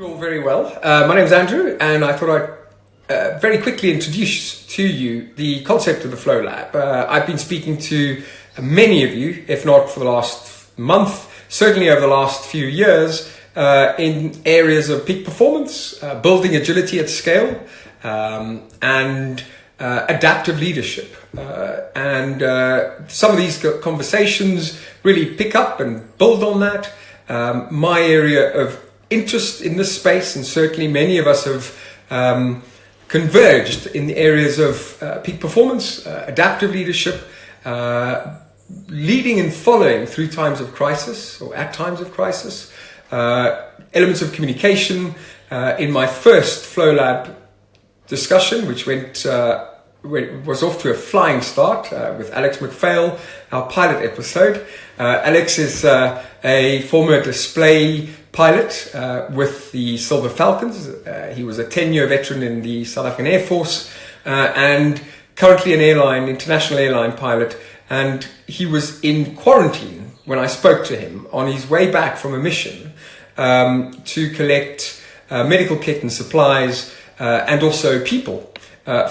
You all very well. My name is Andrew, and I thought I'd very quickly introduce to you the concept of the FlowLab. I've been speaking to many of you, if not for the last month, certainly over the last few years, in areas of peak performance, building agility at scale, and adaptive leadership. And some of these conversations really pick up and build on that. My area of interest in this space, and certainly many of us have converged in the areas of peak performance, adaptive leadership, leading and following through times of crisis or at times of crisis, elements of communication. In my first FlowLab discussion, which was off to a flying start with Alex MacPhail, our pilot episode. Alex is a former display pilot with the Silver Falcons. He was a 10-year veteran in the South African Air Force and currently an international airline pilot. And he was in quarantine when I spoke to him on his way back from a mission to collect medical kit and supplies and also people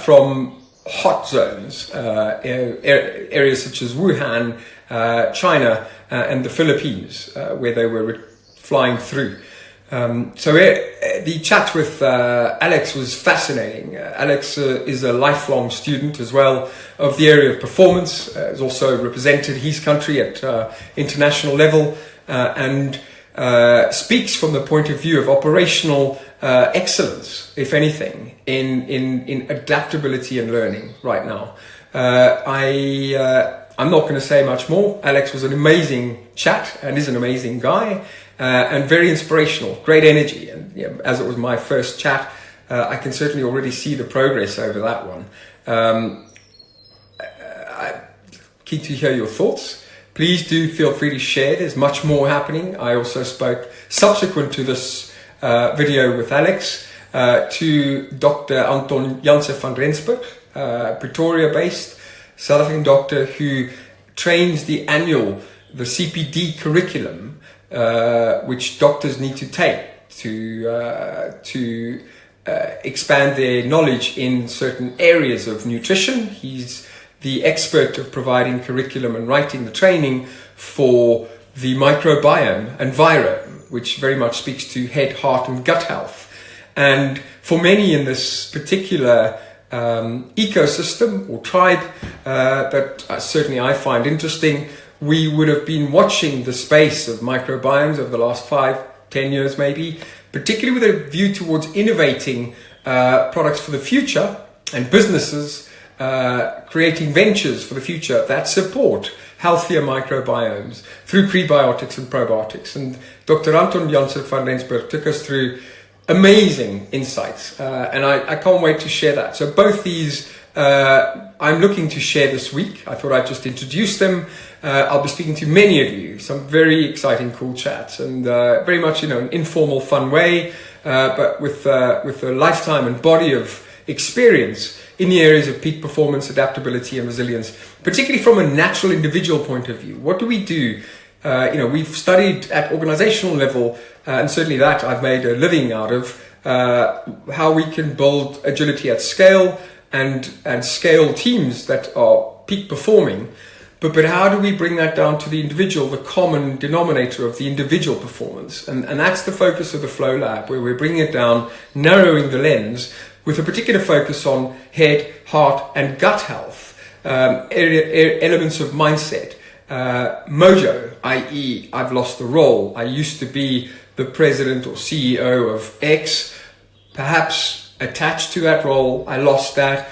from hot zones, areas such as Wuhan, China, and the Philippines, where they were flying through. So the chat with Alex was fascinating. Alex is a lifelong student as well of the area of performance, has also represented his country at international level, and speaks from the point of view of operational excellence, if anything, in adaptability and learning right now. I'm not going to say much more. Alex was an amazing chat and is an amazing guy, and very inspirational, great energy. And as it was my first chat, I can certainly already see the progress over that one. I'm keen to hear your thoughts. Please do feel free to share. There's much more happening. I also spoke subsequent to this video with Alex to Dr. Anton Janse van Rensburg, Pretoria-based South African doctor who trains the CPD curriculum, which doctors need to take to expand their knowledge in certain areas of nutrition. He's the expert of providing curriculum and writing the training for the microbiome and virome, which very much speaks to head, heart, and gut health. And for many in this particular ecosystem or tribe that certainly I find interesting, we would have been watching the space of microbiomes over the last 5-10 years maybe, particularly with a view towards innovating products for the future and businesses creating ventures for the future that support healthier microbiomes through prebiotics and probiotics. And Dr. Anton Janse van Rensburg took us through amazing insights, and I can't wait to share that. So both these I'm looking to share this week. I thought I'd just introduce them. I'll be speaking to many of you, some very exciting, cool chats, and very much an informal, fun way, but with a lifetime and body of experience in the areas of peak performance, adaptability, and resilience, particularly from a natural individual point of view. What do we do? We've studied at organizational level, and certainly that I've made a living out of, how we can build agility at scale and scale teams that are peak performing. But how do we bring that down to the individual, the common denominator of the individual performance? And that's the focus of the FlowLab, where we're bringing it down, narrowing the lens, with a particular focus on head, heart, and gut health, elements of mindset. Mojo, i.e. I've lost the role. I used to be the president or CEO of X, perhaps attached to that role. I lost that.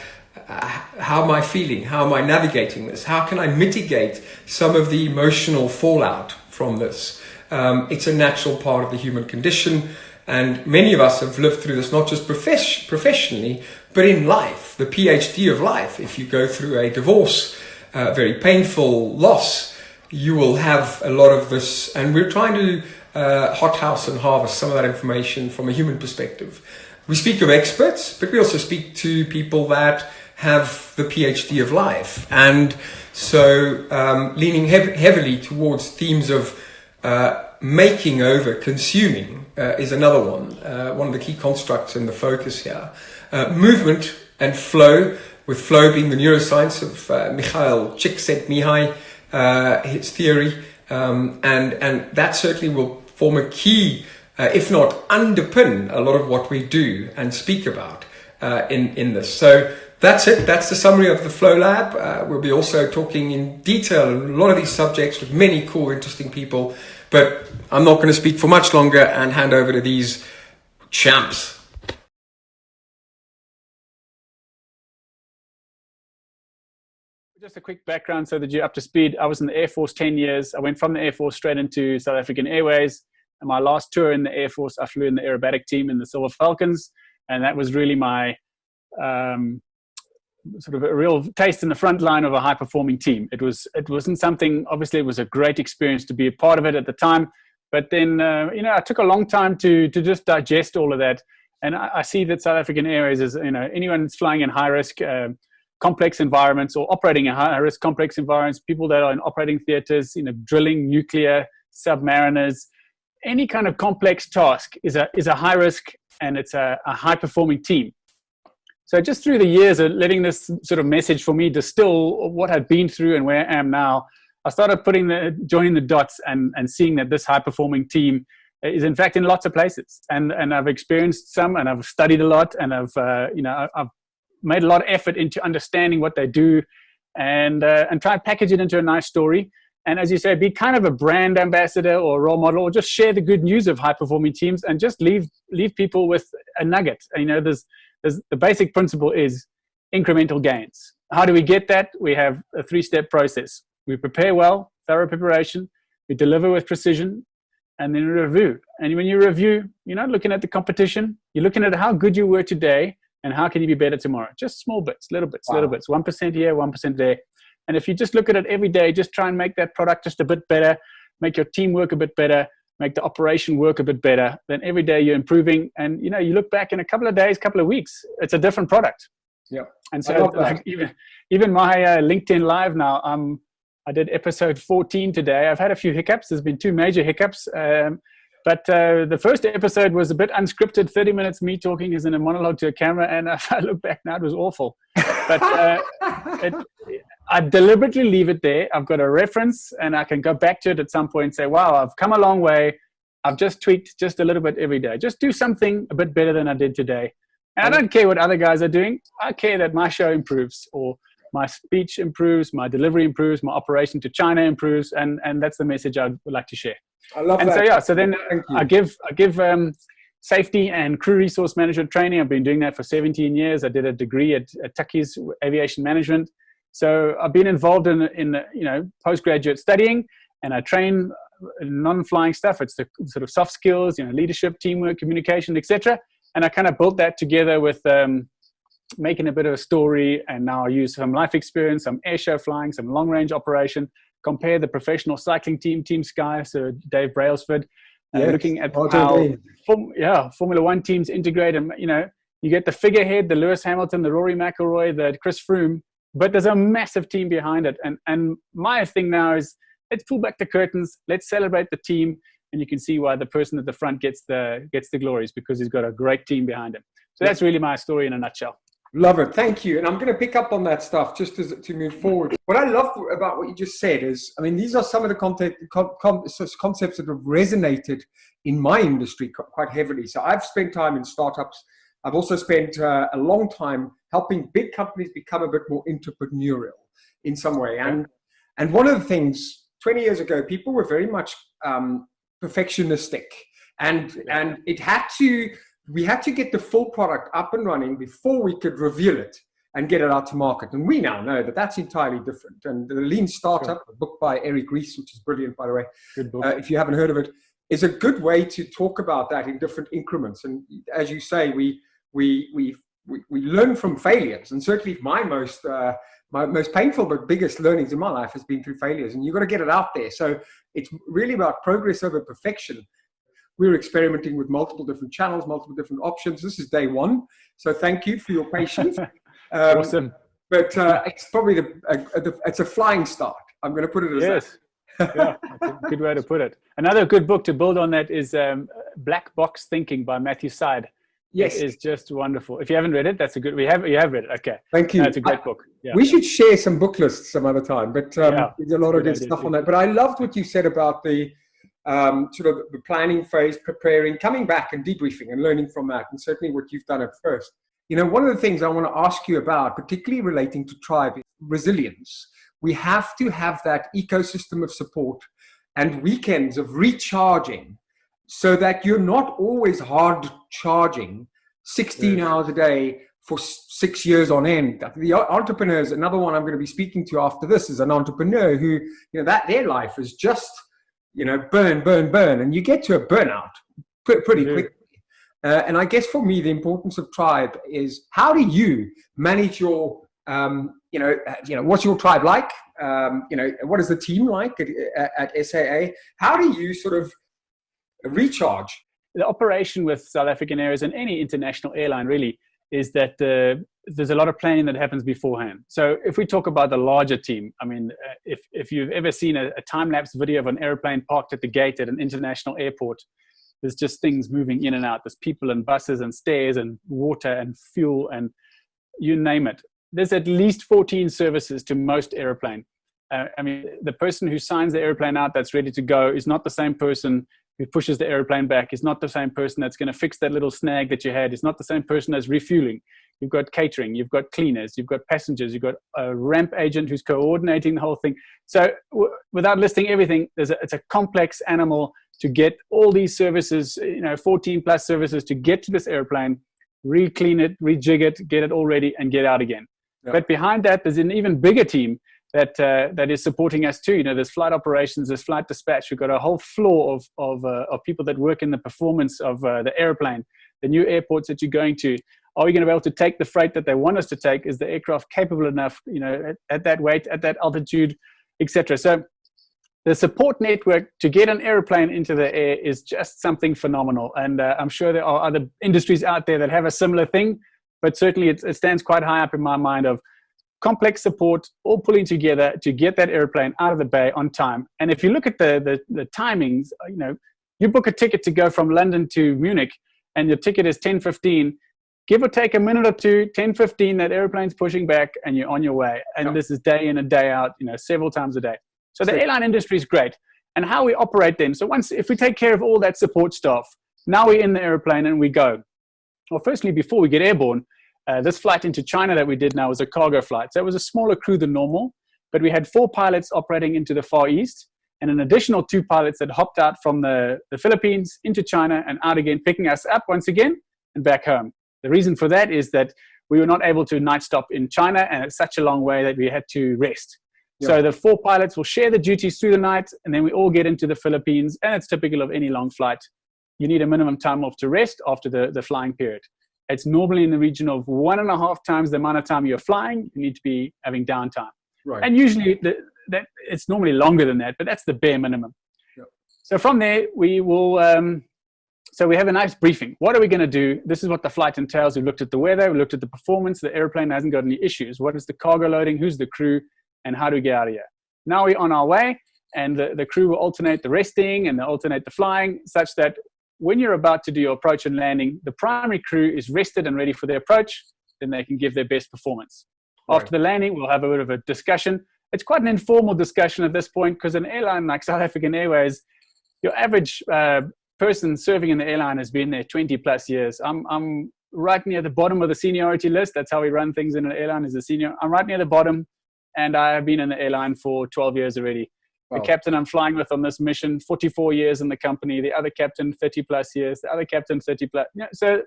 How am I feeling? How am I navigating this? How can I mitigate some of the emotional fallout from this? It's a natural part of the human condition. And many of us have lived through this, not just professionally, but in life, the PhD of life. If you go through a divorce, very painful loss, you will have a lot of this. And we're trying to hothouse and harvest some of that information from a human perspective. We speak of experts, but we also speak to people that have the PhD of life. And so leaning heavily towards themes of Making over consuming is another one. One of the key constructs in the focus here. Movement and flow, with flow being the neuroscience of Michael Csikszentmihalyi, his theory, and that certainly will form a key, if not underpin, a lot of what we do and speak about in this. So that's it. That's the summary of the FlowLab. We'll be also talking in detail on a lot of these subjects with many cool, interesting people. But I'm not going to speak for much longer and hand over to these champs. Just a quick background so that you're up to speed. I was in the Air Force 10 years. I went from the Air Force straight into South African Airways. And my last tour in the Air Force, I flew in the aerobatic team in the Silver Falcons. And that was really my sort of a real taste in the front line of a high-performing team. It wasn't something, obviously it was a great experience to be a part of it at the time. But then, it took a long time to just digest all of that. And I see that South African Airways is, anyone that's flying in high-risk complex environments or operating in high-risk complex environments, people that are in operating theaters, drilling, nuclear, submariners, any kind of complex task is a high risk, and it's a high-performing team. So just through the years of letting this sort of message for me distill what I've been through and where I am now, I started joining the dots and seeing that this high-performing team is in fact in lots of places. And I've experienced some, and I've studied a lot, and I've made a lot of effort into understanding what they do, and try and package it into a nice story. And as you say, be kind of a brand ambassador or a role model, or just share the good news of high-performing teams and just leave people with a nugget. There's the basic principle is incremental gains. How do we get that? We have a 3-step process. We prepare well, thorough preparation. We deliver with precision, and then we review. And when you review, you're not looking at the competition. You're looking at how good you were today and how can you be better tomorrow. Just small bits, little bits, little bits. 1% here, 1% there. And if you just look at it every day, just try and make that product just a bit better, make your team work a bit better, make the operation work a bit better, then every day you're improving. And, you look back in a couple of days, couple of weeks, it's a different product. Yeah. And so even my LinkedIn Live now, I did episode 14 today. I've had a few hiccups. There's been 2 major hiccups. But the first episode was a bit unscripted, 30 minutes me talking as in a monologue to a camera. And if I look back now, it was awful. But I deliberately leave it there. I've got a reference, and I can go back to it at some point and say, wow, I've come a long way. I've just tweaked just a little bit every day. Just do something a bit better than I did today. And I don't care what other guys are doing. I care that my show improves, or my speech improves, my delivery improves, my operation to China improves. And that's the message I would like to share. I love and that. So then I give safety and crew resource management training. I've been doing that for 17 years. I did a degree at Tuckey's Aviation Management. So I've been involved in postgraduate studying, and I train non-flying stuff. It's the sort of soft skills, leadership, teamwork, communication, etc. And I kind of built that together with making a bit of a story. And now I use some life experience, some airshow flying, some long-range operation. Compare the professional cycling team, Team Sky, so Dave Brailsford, looking at how Formula One teams integrate. And you get the figurehead, the Lewis Hamilton, the Rory McIlroy, the Chris Froome. But there's a massive team behind it. And my thing now is, let's pull back the curtains. Let's celebrate the team. And you can see why the person at the front gets the glories, because he's got a great team behind him. So that's really my story in a nutshell. Love it. Thank you. And I'm going to pick up on that stuff just to move forward. What I love about what you just said is, these are some of the concepts that have resonated in my industry quite heavily. So I've spent time in startups. I've also spent a long time helping big companies become a bit more entrepreneurial in some way. And one of the things, 20 years ago, people were very much perfectionistic. And we had to get the full product up and running before we could reveal it and get it out to market. And we now know that that's entirely different. And the Lean Startup, a book by Eric Ries, which is brilliant, by the way, good book. If you haven't heard of it, is a good way to talk about that in different increments. And as you say, we learn from failures, and certainly my most painful but biggest learnings in my life has been through failures, and you've got to get it out there. So it's really about progress over perfection. We're experimenting with multiple different channels, multiple different options. This is day 1, so thank you for your patience. Awesome. But it's probably it's a flying start. I'm going to put it as that. Yeah, that's a good way to put it. Another good book to build on that is Black Box Thinking by Matthew Syed. Yes. It is just wonderful. If you haven't read it, that's a good. You have read it. Okay. Thank you. That's a great book. Yeah. We should share some book lists some other time, but Yeah, there's a lot of good stuff on that. But I loved what you said about the sort of the planning phase, preparing, coming back and debriefing and learning from that, and certainly what you've done at first. You know, one of the things I want to ask you about, particularly relating to tribe, is resilience. We have to have that ecosystem of support and weekends of recharging so that you're not always hard charging 16 hours a day for 6 years on end. The entrepreneurs, another one I'm going to be speaking to after this is an entrepreneur who, you know, that their life is just, you know, burn, burn, burn. And you get to a burnout pretty quickly. And I guess for me, the importance of tribe is, how do you manage your, what's your tribe like? What is the team like at SAA? How do you sort of recharge? The operation with South African Airways and any international airline really is that there's a lot of planning that happens beforehand. So if we talk about the larger team, I mean, if you've ever seen a time-lapse video of an airplane parked at the gate at an international airport, there's just things moving in and out. There's people and buses and stairs and water and fuel and you name it. There's at least 14 services to most airplane. I mean, the person who signs the airplane out that's ready to go is not the same person who pushes the airplane back, is not the same person that's going to fix that little snag that you had, is not the same person that's refueling. You've got catering, you've got cleaners, you've got passengers, you've got a ramp agent who's coordinating the whole thing. So without listing everything, it's a complex animal to get all these services, 14 plus services to get to this airplane, re-clean it, rejig it, get it all ready and get out again. Yeah. But behind that, there's an even bigger team that is supporting us too. There's flight operations, there's flight dispatch. We've got a whole floor of people that work in the performance of the airplane, the new airports that you're going to. Are we going to be able to take the freight that they want us to take? Is the aircraft capable enough, at that weight, at that altitude, etc.? So the support network to get an airplane into the air is just something phenomenal. And I'm sure there are other industries out there that have a similar thing, but certainly it stands quite high up in my mind of complex support, all pulling together to get that airplane out of the bay on time. And if you look at the timings, you book a ticket to go from London to Munich and your ticket is 10:15, give or take a minute or two, 10:15, that airplane's pushing back and you're on your way. And this is day in and day out, several times a day. So the airline industry is great. And how we operate them. So if we take care of all that support staff, now we're in the airplane and we go. Well, firstly, before we get airborne, this flight into China that we did now was a cargo flight. So it was a smaller crew than normal, but we had 4 pilots operating into the Far East and an additional 2 pilots that hopped out from the Philippines into China and out again, picking us up once again and back home. The reason for that is that we were not able to night stop in China and it's such a long way that we had to rest. Yeah. So the 4 pilots will share the duties through the night and then we all get into the Philippines, and it's typical of any long flight. You need a minimum time off to rest after the flying period. It's normally in the region of 1.5 times the amount of time you're flying. You need to be having downtime. Right. And usually that it's normally longer than that, but that's the bare minimum. Yep. So from there, we will, so we have a nice briefing. What are we going to do? This is what the flight entails. We looked at the weather, we looked at the performance. The airplane hasn't got any issues. What is the cargo loading? Who's the crew? And how do we get out of here? Now we're on our way, and the crew will alternate the resting and they'll alternate the flying, such that when you're about to do your approach and landing, the primary crew is rested and ready for their approach, then they can give their best performance. Right. After the landing, we'll have a bit of a discussion. It's quite an informal discussion at this point because an airline like South African Airways, your average person serving in the airline has been there 20 plus years. I'm right near the bottom of the seniority list. That's how we run things in an airline, as a senior. I'm right near the bottom, and I have been in the airline for 12 years already. Wow. The captain I'm flying with on this mission, 44 years in the company. The other captain, 30 plus years. The other captain, 30 plus. So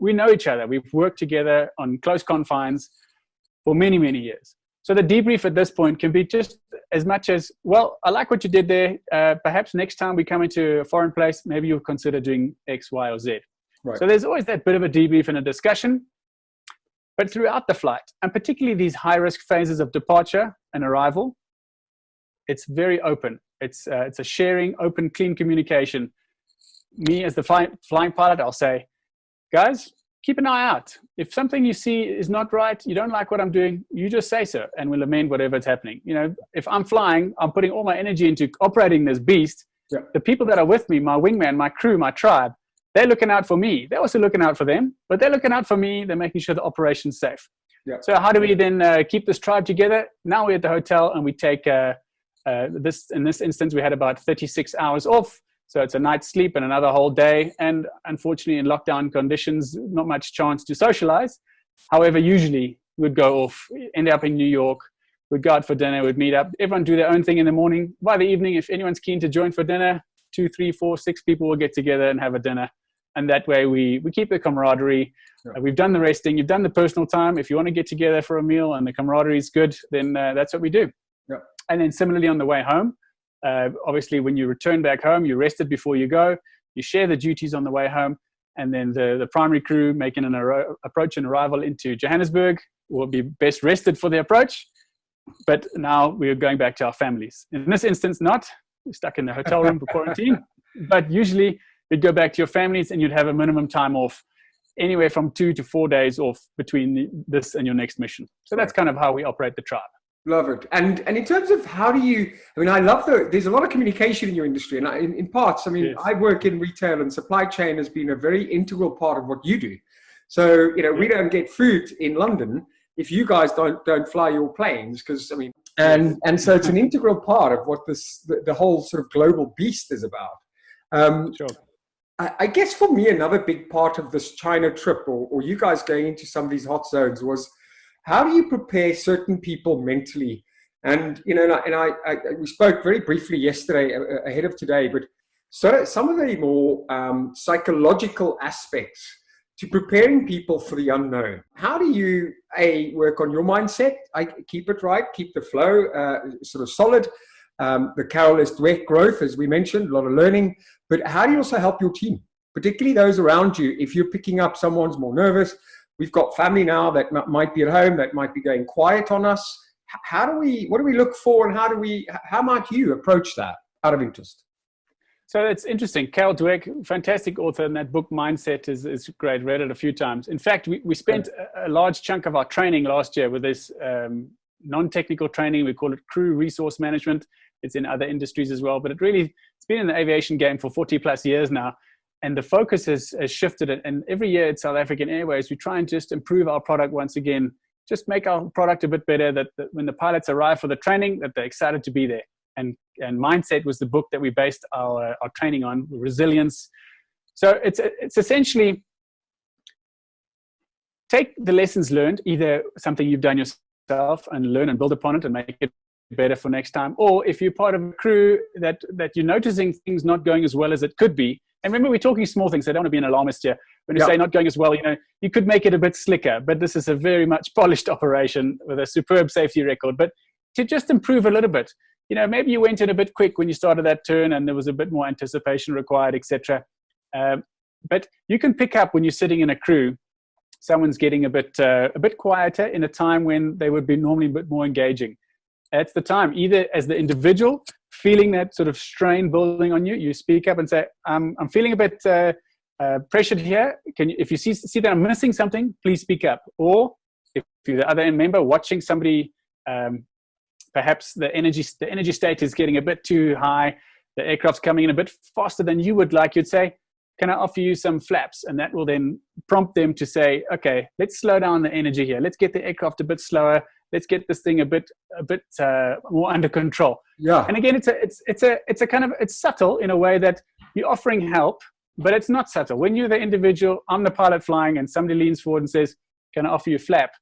we know each other. We've worked together on close confines for many, many years. So the debrief at this point can be just as much as, well, I like what you did there. Perhaps next time we come into a foreign place, maybe you'll consider doing X, Y, or Z. Right. So there's always that bit of a debrief and a discussion. But throughout the flight, and particularly these high-risk phases of departure and arrival, it's very open. It's a sharing, open, clean communication. Me as the flying pilot, I'll say, guys, keep an eye out. If something you see is not right, you don't like what I'm doing, you just say so, and we'll amend whatever's happening. If I'm flying, I'm putting all my energy into operating this beast. Yeah. The people that are with me, my wingman, my crew, my tribe, they're looking out for me. They're also looking out for them, but they're looking out for me. They're making sure the operation's safe. Yeah. So how do we then keep this tribe together? Now we're at the hotel, and we take in this instance, we had about 36 hours off. So it's a night's sleep and another whole day. And unfortunately, in lockdown conditions, not much chance to socialize. However, usually we'd go off, end up in New York, we'd go out for dinner, we'd meet up. Everyone do their own thing in the morning. By the evening, if anyone's keen to join for dinner, 2, 3, 4, 6 people will get together and have a dinner. And that way we keep the camaraderie. Yeah. We've done the resting, you've done the personal time. If you want to get together for a meal and the camaraderie is good, then that's what we do. Yeah. And then similarly on the way home, obviously when you return back home, you rested before you go, you share the duties on the way home, and then the primary crew making an approach and arrival into Johannesburg will be best rested for the approach. But now we are going back to our families. In this instance, not. We're stuck in the hotel room for quarantine. But usually you'd go back to your families and you'd have a minimum time off, anywhere from 2 to 4 days off between this and your next mission. So that's kind of how we operate the tribe. Love it. And in terms of how do you, I love there's a lot of communication in your industry. And in parts, yes. I work in retail, and supply chain has been a very integral part of what you do. So, we don't get food in London if you guys don't fly your planes, because, and so it's an integral part of what the whole sort of global beast is about. Sure. I guess for me, another big part of this China trip, or you guys going into some of these hot zones, was how do you prepare certain people mentally? And, we spoke very briefly yesterday ahead of today, but so some of the more psychological aspects to preparing people for the unknown. How do you, work on your mindset? Keep it right, keep the flow sort of solid. The Carol is direct growth, as we mentioned, a lot of learning. But how do you also help your team, particularly those around you? If you're picking up someone's more nervous, we've got family now that might be at home, that might be going quiet on us. What do we look for, and how might you approach that out of interest? So it's interesting. Carol Dweck, fantastic author, and that book Mindset is great. Read it a few times. In fact, we spent a large chunk of our training last year with this non-technical training. We call it crew resource management. It's in other industries as well, but it's been in the aviation game for 40 plus years now. And the focus has shifted. And every year at South African Airways, we try and just improve our product once again, just make our product a bit better, that when the pilots arrive for the training, that they're excited to be there. And Mindset was the book that we based our training on, resilience. So it's essentially take the lessons learned, either something you've done yourself and learn and build upon it and make it better for next time. Or if you're part of a crew that you're noticing things not going as well as it could be. And remember, we're talking small things. I don't want to be an alarmist here. When you say not going as well, you could make it a bit slicker, but this is a very much polished operation with a superb safety record. But to just improve a little bit, maybe you went in a bit quick when you started that turn and there was a bit more anticipation required, etc. But you can pick up when you're sitting in a crew, someone's getting a bit quieter in a time when they would be normally a bit more engaging. That's the time, either as the individual feeling that sort of strain building on you, you speak up and say, I'm feeling a bit pressured here. If you see that I'm missing something, please speak up. Or if you're the other end member watching somebody, perhaps the energy state is getting a bit too high, the aircraft's coming in a bit faster than you would like, you'd say, can I offer you some flaps? And that will then prompt them to say, okay, let's slow down the energy here. Let's get the aircraft a bit slower. Let's get this thing a bit more under control. Yeah. And again, it's subtle in a way that you're offering help, but it's not subtle. When you're the individual, I'm the pilot flying, and somebody leans forward and says, can I offer you a flap?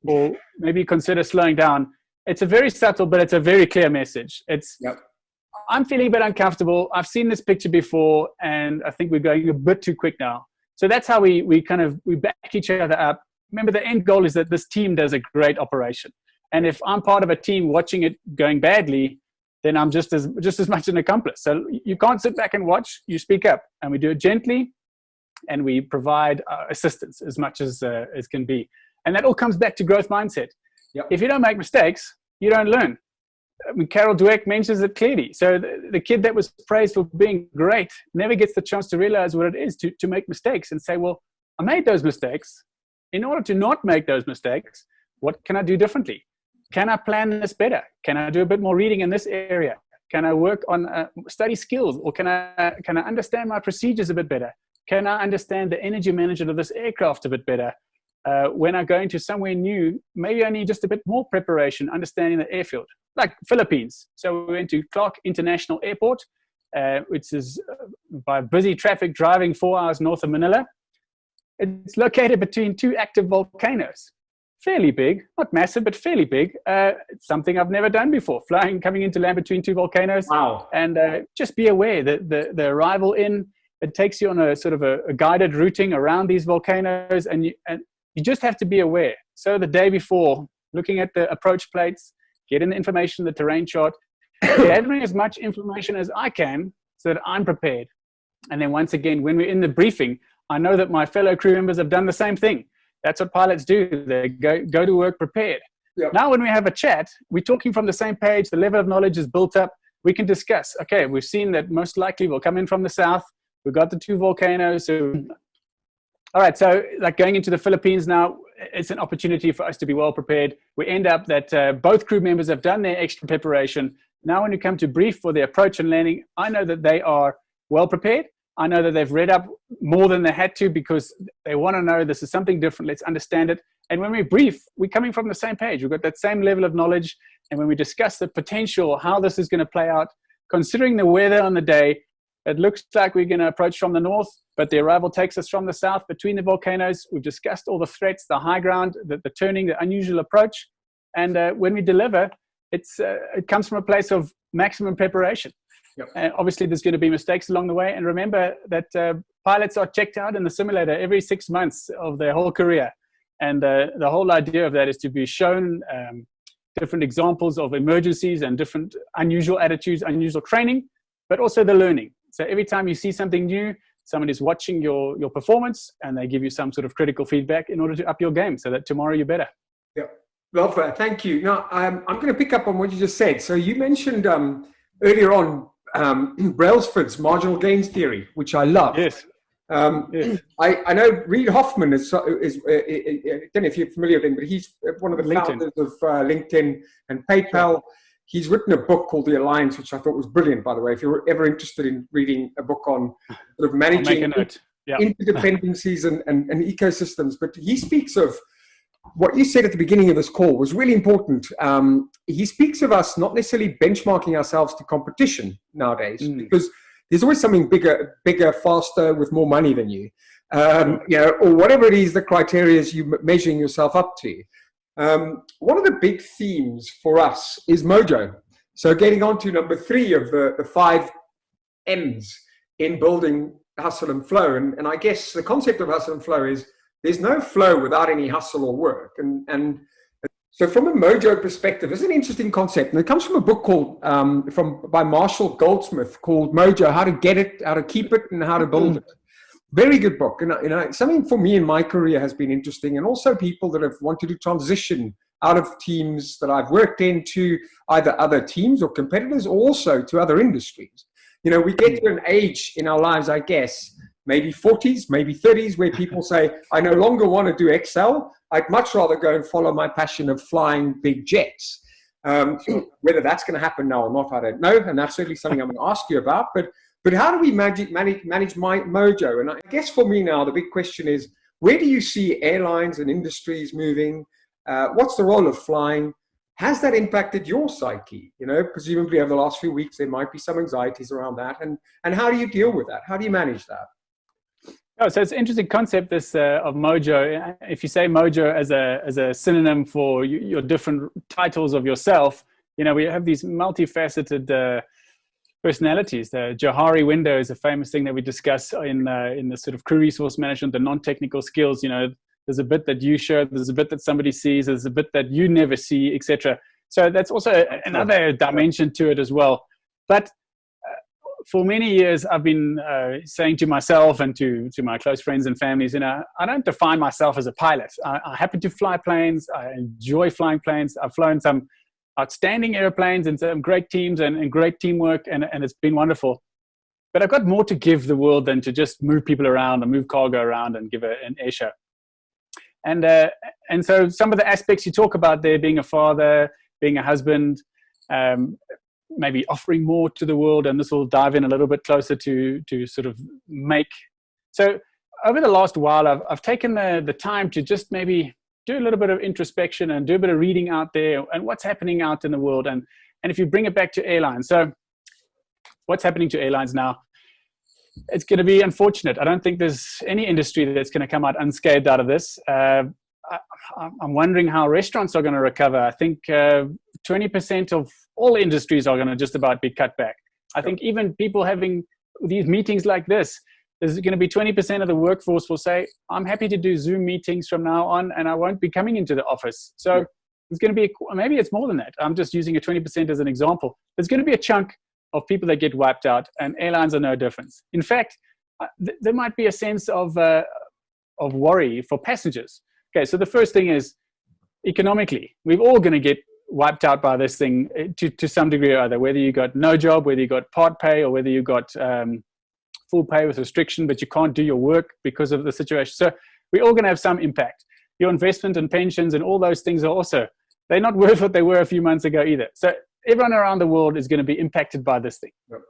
Or maybe consider slowing down. It's a very subtle, but it's a very clear message. I'm feeling a bit uncomfortable. I've seen this picture before, and I think we're going a bit too quick now. So that's how we back each other up. Remember, the end goal is that this team does a great operation. And if I'm part of a team watching it going badly, then I'm just as much an accomplice. So you can't sit back and watch. You speak up, and we do it gently, and we provide assistance as much as can be. And that all comes back to growth mindset. Yep. If you don't make mistakes, you don't learn. Carol Dweck mentions it clearly. So the kid that was praised for being great never gets the chance to realize what it is to make mistakes and say, well, I made those mistakes. in order to not make those mistakes, what can I do differently? Can I plan this better? Can I do a bit more reading in this area? Can I work on study skills? Or can I understand my procedures a bit better? Can I understand the energy management of this aircraft a bit better? When I go into somewhere new, maybe I need just a bit more preparation, understanding the airfield. Like Philippines. So we went to Clark International Airport, which is by busy traffic driving 4 hours north of Manila. It's located between two active volcanoes. Fairly big, not massive, but fairly big. It's something I've never done before, coming into land between two volcanoes. Wow. And just be aware that the arrival in, it takes you on a sort of a guided routing around these volcanoes, and you just have to be aware. So the day before, looking at the approach plates, getting the information, the terrain chart, gathering as much information as I can so that I'm prepared. And then once again, when we're in the briefing, I know that my fellow crew members have done the same thing. That's what pilots do. They go to work prepared. Yep. Now, when we have a chat, we're talking from the same page. The level of knowledge is built up. We can discuss. Okay, we've seen that most likely we'll come in from the south. We've got the two volcanoes. So, all right, so like going into the Philippines now, it's an opportunity for us to be well prepared. We end up that both crew members have done their extra preparation. Now, when you come to brief for the approach and landing, I know that they are well prepared. I know that they've read up more than they had to because they want to know this is something different. Let's understand it. And when we brief, we're coming from the same page. We've got that same level of knowledge. And when we discuss the potential, how this is going to play out, considering the weather on the day, it looks like we're going to approach from the north, but the arrival takes us from the south between the volcanoes. We've discussed all the threats, the high ground, the turning, the unusual approach. And when we deliver, it comes from a place of maximum preparation. Yep. And obviously, there's going to be mistakes along the way. And remember that pilots are checked out in the simulator every 6 months of their whole career. And the whole idea of that is to be shown different examples of emergencies and different unusual attitudes, unusual training, but also the learning. So every time you see something new, someone is watching your performance and they give you some sort of critical feedback in order to up your game so that tomorrow you're better. Yeah, well, thank you. Now, I'm going to pick up on what you just said. So you mentioned earlier on Brailsford's marginal gains theory, which I love. Yes. Yes. I know Reid Hoffman is I don't know if you're familiar with him, but he's one of the founders of LinkedIn and PayPal. He's written a book called The Alliance, which I thought was brilliant, by the way. If you're ever interested in reading a book on sort of managing interdependencies and ecosystems. But he speaks of what you said at the beginning of this call was really important. He speaks of us not necessarily benchmarking ourselves to competition nowadays, because there's always something bigger, faster, with more money than you, or whatever it is, the criteria you're measuring yourself up to. One of the big themes for us is Mojo. So getting on to number 3 of the 5 M's in building hustle and flow. And I guess the concept of hustle and flow is there's no flow without any hustle or work. And so from a Mojo perspective, it's an interesting concept. And it comes from a book called by Marshall Goldsmith called Mojo, How to Get It, How to Keep It, and How to Build It. Very good book. And something for me in my career has been interesting, and also people that have wanted to transition out of teams that I've worked in to either other teams or competitors, or also to other industries. We get to an age in our lives, I guess, maybe 40s, maybe 30s, where people say, I no longer want to do Excel. I'd much rather go and follow my passion of flying big jets. Whether that's going to happen now or not, I don't know. And that's certainly something I'm going to ask you about. But how do we manage my Mojo? And I guess for me now, the big question is, where do you see airlines and industries moving? What's the role of flying? Has that impacted your psyche? Presumably over the last few weeks, there might be some anxieties around that. And how do you deal with that? How do you manage that? Oh, so it's an interesting concept, this of Mojo. If you say Mojo as a synonym for your different titles of yourself, we have these multifaceted personalities. The Johari window is a famous thing that we discuss in the sort of crew resource management, the non-technical skills. There's a bit that you show, there's a bit that somebody sees, there's a bit that you never see, etc. So that's also another dimension to it as well. But for many years, I've been saying to myself and to my close friends and families, I don't define myself as a pilot. I happen to fly planes. I enjoy flying planes. I've flown some outstanding airplanes and some great teams and great teamwork, and it's been wonderful. But I've got more to give the world than to just move people around and move cargo around and give an air show. And so some of the aspects you talk about there, being a father, being a husband, maybe offering more to the world, and this will dive in a little bit closer to sort of make. So over the last while, I've taken the time to just maybe do a little bit of introspection and do a bit of reading out there and what's happening out in the world. And if you bring it back to airlines, so what's happening to airlines now? It's going to be unfortunate. I don't think there's any industry that's going to come out unscathed out of this. I'm wondering how restaurants are going to recover. I think 20% of all industries are going to just about be cut back. I think even people having these meetings like this, there's going to be 20% of the workforce will say, I'm happy to do Zoom meetings from now on, and I won't be coming into the office. So it's going to be, maybe it's more than that. I'm just using a 20% as an example. There's going to be a chunk of people that get wiped out, and airlines are no difference. In fact, there might be a sense of worry for passengers. Okay, so the first thing is economically, we're all going to get wiped out by this thing to some degree or other, whether you got no job, whether you got part pay, or whether you got full pay with restriction, but you can't do your work because of the situation. So we're all going to have some impact. Your investment and pensions and all those things are also, they're not worth what they were a few months ago either. So everyone around the world is going to be impacted by this thing. Yep.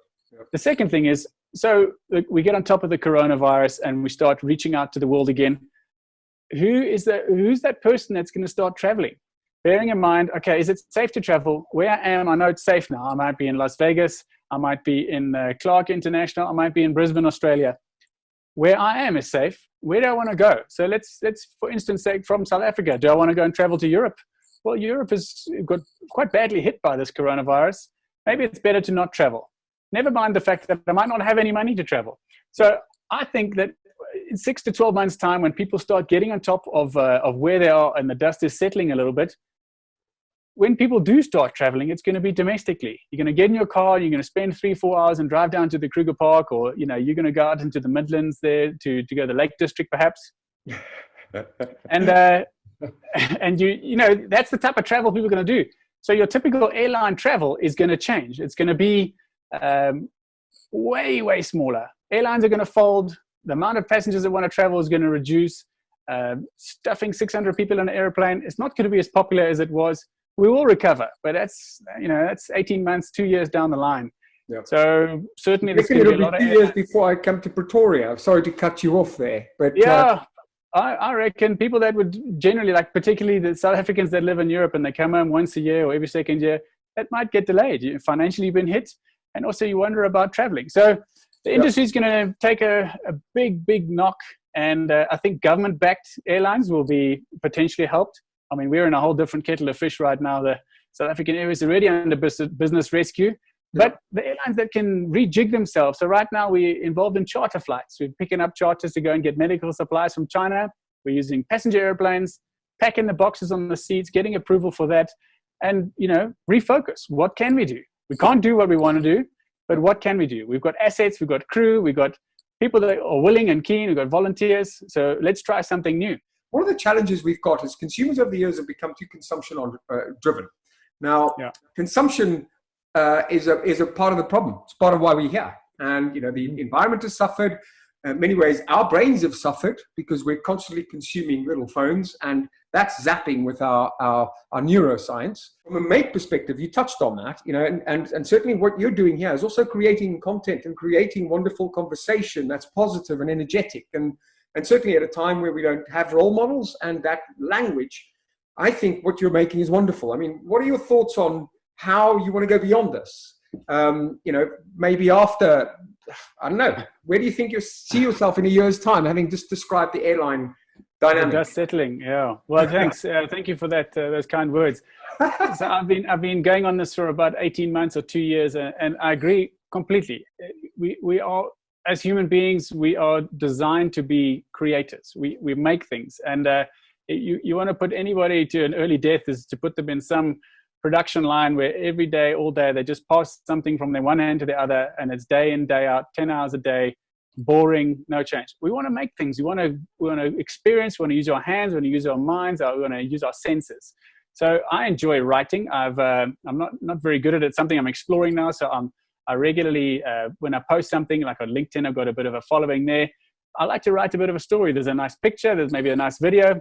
The second thing is, so we get on top of the coronavirus and we start reaching out to the world again. Who's that person that's going to start traveling? Bearing in mind, okay, is it safe to travel? Where I am, I know it's safe now. I might be in Las Vegas. I might be in Clark International. I might be in Brisbane, Australia. Where I am is safe. Where do I want to go? So let's for instance, say from South Africa, do I want to go and travel to Europe? Well, Europe has got quite badly hit by this coronavirus. Maybe it's better to not travel. Never mind the fact that I might not have any money to travel. So I think that in 6 to 12 months' time, when people start getting on top of where they are and the dust is settling a little bit, when people do start traveling, it's going to be domestically. You're going to get in your car, you're going to spend 3-4 hours and drive down to the Kruger Park, or you're going to go out into the Midlands there to go to the Lake District, perhaps. And that's the type of travel people are going to do. So your typical airline travel is going to change. It's going to be way, way smaller. Airlines are going to fold. The amount of passengers that want to travel is going to reduce. Stuffing 600 people in an airplane, it's not going to be as popular as it was. We will recover, but that's 18 months, 2 years down the line. Yeah. So certainly there's going to be a lot of 2 years before I come to Pretoria. Sorry to cut you off there, but yeah, I reckon people that would generally, like particularly the South Africans that live in Europe and they come home once a year or every second year, that might get delayed. Financially you've been hit, and also you wonder about traveling. So the industry is going to take a big knock, and I think government-backed airlines will be potentially helped. I mean, we're in a whole different kettle of fish right now. The South African Airways is already under business rescue, but the airlines that can rejig themselves. So right now we're involved in charter flights. We're picking up charters to go and get medical supplies from China. We're using passenger airplanes, packing the boxes on the seats, getting approval for that, and, refocus. What can we do? We can't do what we want to do, but what can we do? We've got assets, we've got crew, we've got people that are willing and keen, we've got volunteers. So let's try something new. One of the challenges we've got is consumers over the years have become too consumption driven. Now, consumption is a part of the problem. It's part of why we're here. And, the environment has suffered. In many ways, our brains have suffered because we're constantly consuming little phones, and that's zapping with our neuroscience. From a make perspective, you touched on that, and certainly what you're doing here is also creating content and creating wonderful conversation that's positive and energetic. And certainly at a time where we don't have role models and that language, I think what you're making is wonderful. I mean, what are your thoughts on how you want to go beyond this? Maybe after, I don't know, where do you think you see yourself in a year's time, having just described the airline dynamic? Just settling, yeah. Well, thanks. Thank you for that. Those kind words. So I've been going on this for about 18 months or 2 years, and I agree completely. We are, as human beings, we are designed to be creators. We make things, and you want to put anybody to an early death is to put them in some production line where every day, all day, they just pass something from the one hand to the other, and it's day in, day out, 10 hours a day, boring, no change. We want to make things. We want to experience. We want to use our hands. We want to use our minds. We want to use our senses. So I enjoy writing. I'm not very good at it. Something I'm exploring now. So I regularly, when I post something like on LinkedIn, I've got a bit of a following there. I like to write a bit of a story. There's a nice picture. There's maybe a nice video.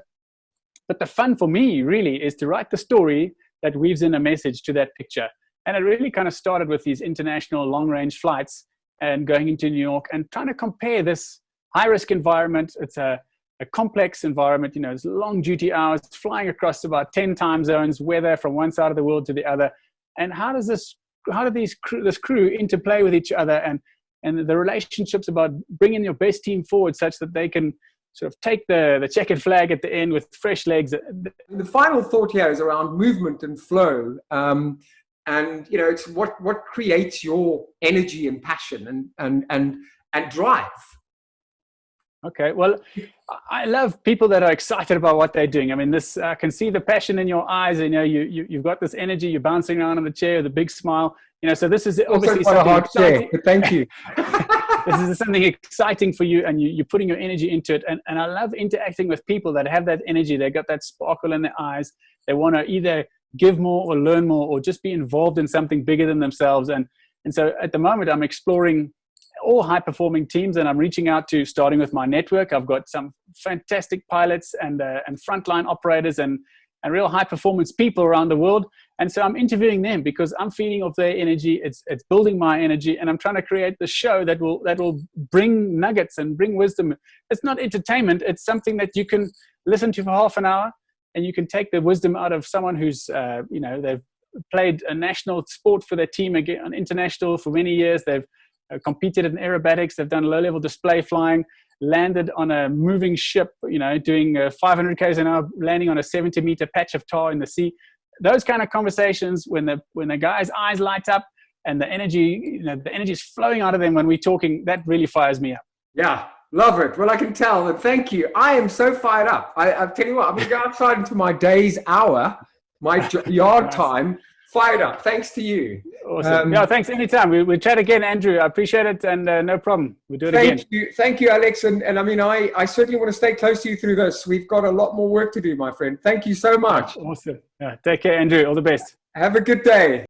But the fun for me really is to write the story that weaves in a message to that picture. And it really kind of started with these international long-range flights and going into New York and trying to compare this high-risk environment. It's a complex environment, you know, it's long duty hours, flying across about 10 time zones, weather from one side of the world to the other. And how do this crew interplay with each other, and the relationships about bringing your best team forward such that they can sort of take the checkered flag at the end with fresh legs. The final thought here is around movement and flow. And, you know, it's what creates your energy and passion and drive. Okay, well, I love people that are excited about what they're doing. I mean, I can see the passion in your eyes. You know, you've got this energy. You're bouncing around on the chair with a big smile. You know, so this is obviously also quite a hard exciting. chair, but thank you. This is something exciting for you, and you're putting your energy into it. And I love interacting with people that have that energy. They got that sparkle in their eyes. They want to either give more or learn more or just be involved in something bigger than themselves. And so at the moment, I'm exploring all high-performing teams, and I'm reaching out to, starting with my network. I've got some fantastic pilots and frontline operators and real high-performance people around the world. And so I'm interviewing them because I'm feeding off their energy. It's building my energy, and I'm trying to create the show that will bring nuggets and bring wisdom. It's not entertainment. It's something that you can listen to for half an hour, and you can take the wisdom out of someone who's, you know, they've played a national sport for their team, again, on international for many years. They've competed in aerobatics. They've done low-level display flying, landed on a moving ship, you know, doing 500 k's an hour, landing on a 70-meter patch of tar in the sea. Those kind of conversations, when the guy's eyes light up and the energy, you know, the energy is flowing out of them when we're talking, that really fires me up. Yeah, love it. Well, I can tell. And thank you. I am so fired up. I tell you what, I'm going to go outside into my day's hour, my yard Nice. Time. Fired up. Thanks to you. Awesome. Yeah, thanks. Anytime. We'll chat again, Andrew. I appreciate it, and no problem. We'll do it again. Thank you, Alex. And I mean, I certainly want to stay close to you through this. We've got a lot more work to do, my friend. Thank you so much. Awesome. Yeah, take care, Andrew. All the best. Have a good day.